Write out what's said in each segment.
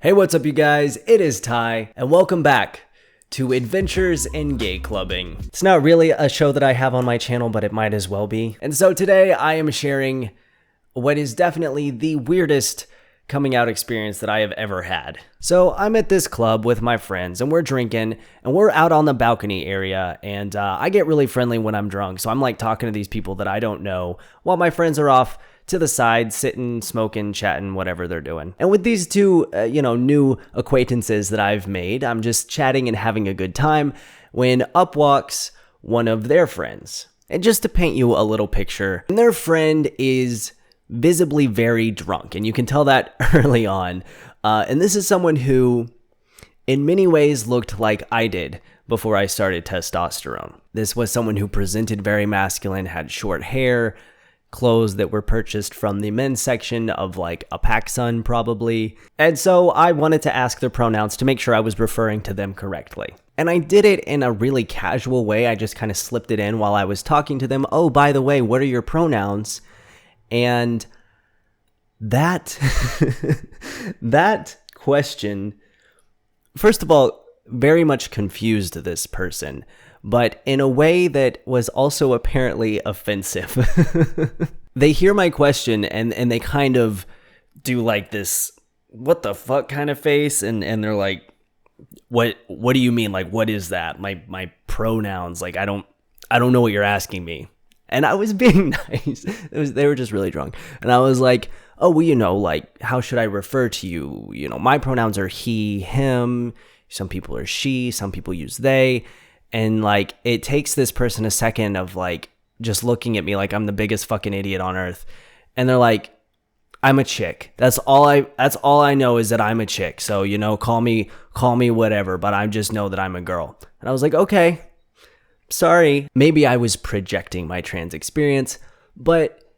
Hey, what's up you guys? It is Ty, and welcome back to Adventures in Gay Clubbing. It's not really a show that I have on my channel, but it might as well be. And so today I am sharing what is definitely the weirdest coming out experience that I have ever had. So I'm at this club with my friends and we're drinking and we're out on the balcony area, and I get really friendly when I'm drunk. So I'm like talking to these people that I don't know while my friends are off to the side, sitting, smoking, chatting, whatever they're doing. And with these two, new acquaintances that I've made, I'm just chatting and having a good time when up walks one of their friends. And just to paint you a little picture, their friend is visibly very drunk, and you can tell that early on. And this is someone who, in many ways, looked like I did before I started testosterone. This was someone who presented very masculine, had short hair, clothes that were purchased from the men's section of like a PacSun probably. And so I wanted to ask their pronouns to make sure I was referring to them correctly. And I did it in a really casual way. I just kind of slipped it in while I was talking to them. Oh, by the way, what are your pronouns? And that that question, first of all, very much confused this person, but in a way that was also apparently offensive. They hear my question and they kind of do like this, what the fuck kind of face, and they're like, what do you mean? Like, what is that? My pronouns, like, I don't know what you're asking me. And I was being nice. They were just really drunk. And I was like, oh, well, like, how should I refer to you? My pronouns are he, him. Some people are she. Some people use they. And, like, it takes this person a second of, like, just looking at me like I'm the biggest fucking idiot on earth. And they're like, I'm a chick. That's all I know is that I'm a chick. So, call me whatever, but I just know that I'm a girl. And I was like, okay. Sorry, maybe I was projecting my trans experience, but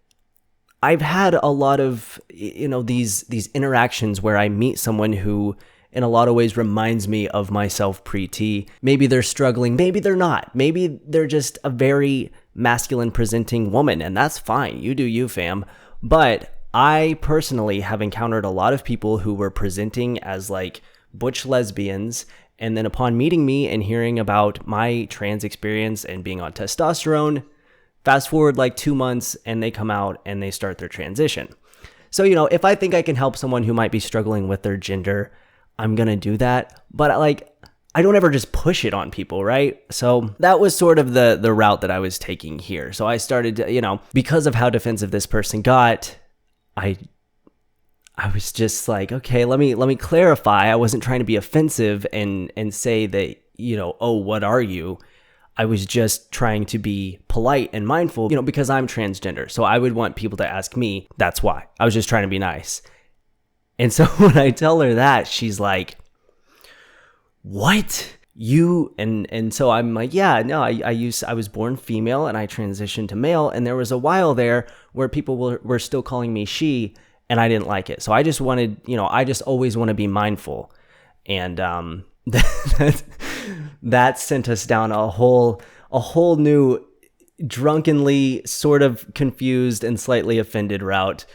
I've had a lot of, these interactions where I meet someone who in a lot of ways reminds me of myself pre-T. Maybe they're struggling, maybe they're not. Maybe they're just a very masculine presenting woman, and that's fine. You do you, fam. But I personally have encountered a lot of people who were presenting as like butch lesbians, and then upon meeting me and hearing about my trans experience and being on testosterone, fast forward like 2 months and they come out and they start their transition. So, if I think I can help someone who might be struggling with their gender, I'm going to do that. But I don't ever just push it on people, right? So that was sort of the route that I was taking here. So I started, because of how defensive this person got, I was just like, okay, let me clarify. I wasn't trying to be offensive and say that, oh, what are you? I was just trying to be polite and mindful, because I'm transgender. So I would want people to ask me. That's why. I was just trying to be nice. And so when I tell her that, she's like, what? You? And so I'm like, yeah, no, I was born female and I transitioned to male. And there was a while there where people were still calling me she, and I didn't like it. So I just wanted, I just always want to be mindful. And that sent us down a whole new, drunkenly sort of confused and slightly offended route,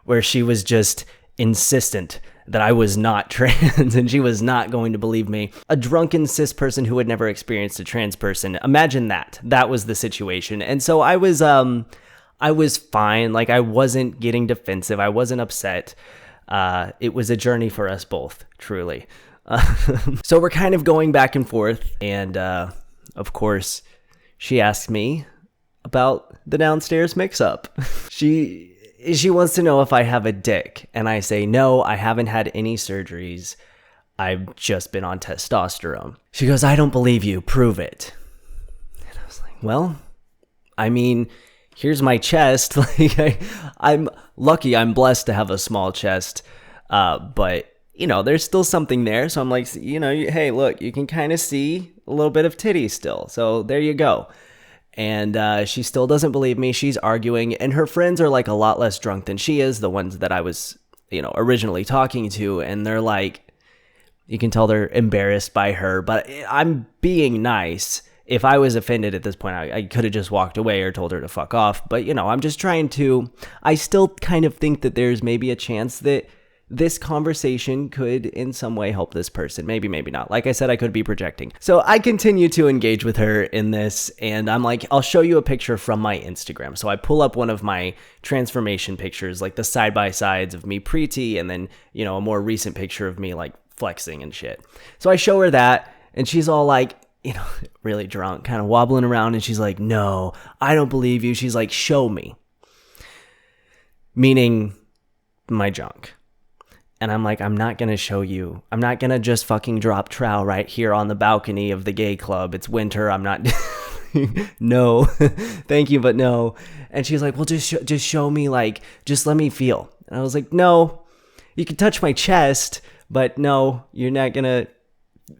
where she was just insistent that I was not trans and she was not going to believe me. A drunken cis person who had never experienced a trans person. Imagine that. That was the situation. And so I was fine. Like, I wasn't getting defensive. I wasn't upset. It was a journey for us both, truly. So we're kind of going back and forth. And, of course, she asked me about the downstairs mix-up. She wants to know if I have a dick. And I say, no, I haven't had any surgeries. I've just been on testosterone. She goes, I don't believe you. Prove it. And I was like, well, I mean, here's my chest. Like, I'm lucky. I'm blessed to have a small chest. But, there's still something there. So I'm like, hey, look, you can kind of see a little bit of titty still. So there you go. And she still doesn't believe me. She's arguing, and her friends are like a lot less drunk than she is, the ones that I was, originally talking to. And they're like, you can tell they're embarrassed by her, but I'm being nice. If I was offended at this point, I could have just walked away or told her to fuck off. But, I'm just trying to, I still kind of think that there's maybe a chance that this conversation could in some way help this person. Maybe, maybe not. Like I said, I could be projecting. So I continue to engage with her in this, and I'm like, I'll show you a picture from my Instagram. So I pull up one of my transformation pictures, like the side-by-sides of me pre-T, and then, you know, a more recent picture of me like flexing and shit. So I show her that, and she's all like, you know, really drunk, kind of wobbling around, and she's like, no, I don't believe you. She's like, show me. Meaning my junk. And I'm like, I'm not going to show you. I'm not going to just fucking drop trowel right here on the balcony of the gay club. It's winter. I'm not. No, thank you, but no. And she's like, well, just show me, like, just let me feel. And I was like, no, you can touch my chest, but no, you're not going to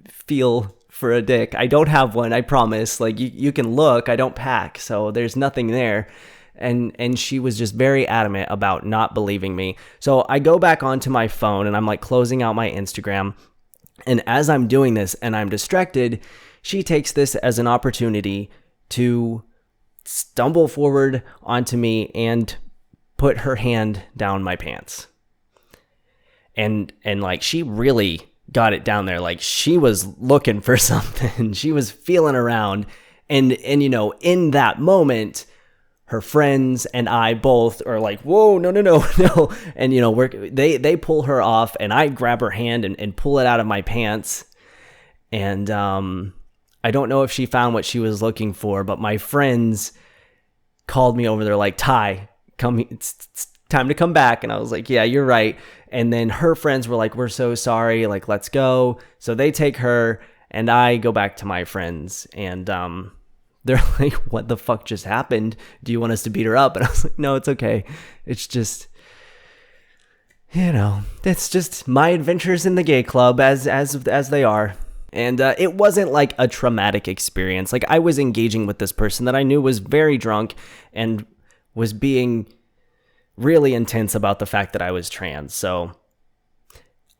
feel for a dick. I don't have one, I promise. Like, you can look. I don't pack, so there's nothing there. And she was just very adamant about not believing me. So I go back onto my phone and I'm like closing out my Instagram. And as I'm doing this and I'm distracted, she takes this as an opportunity to stumble forward onto me and put her hand down my pants. And like, she really got it down there. Like, she was looking for something. She was feeling around. And you know, in that moment, her friends and I both are like, whoa, no. And, you know, they pull her off, and I grab her hand and pull it out of my pants. And I don't know if she found what she was looking for, but my friends called me over. They're like, Ty, come, it's time to come back. And I was like, yeah, you're right. And then her friends were like, we're so sorry. Like, let's go. So they take her, and I go back to my friends, and they're like, what the fuck just happened? Do you want us to beat her up? And I was like, no, it's okay. It's just, you know, it's just my adventures in the gay club as they are. And it wasn't like a traumatic experience. Like, I was engaging with this person that I knew was very drunk and was being really intense about the fact that I was trans. So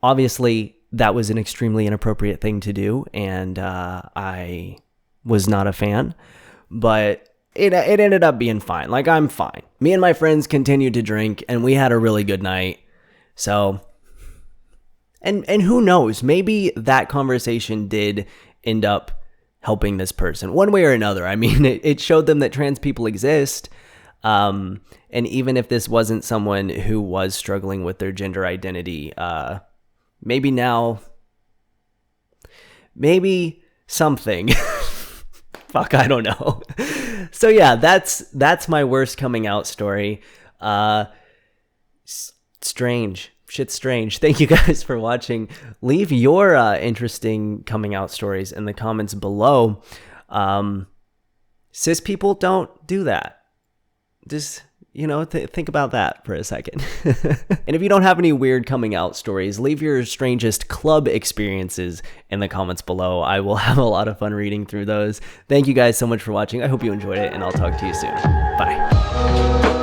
obviously that was an extremely inappropriate thing to do. And I was not a fan, but it ended up being fine. Like, I'm fine. Me and my friends continued to drink, and we had a really good night. So, and who knows, maybe that conversation did end up helping this person one way or another. I mean, it showed them that trans people exist. And even if this wasn't someone who was struggling with their gender identity, maybe now, maybe something. Fuck, I don't know. So yeah, that's my worst coming out story. Strange. Shit's strange. Thank you guys for watching. Leave your interesting coming out stories in the comments below. Cis people don't do that. Just, you know, think about that for a second. And if you don't have any weird coming out stories, leave your strangest club experiences in the comments below. I will have a lot of fun reading through those. Thank you guys so much for watching. I hope you enjoyed it, and I'll talk to you soon. Bye.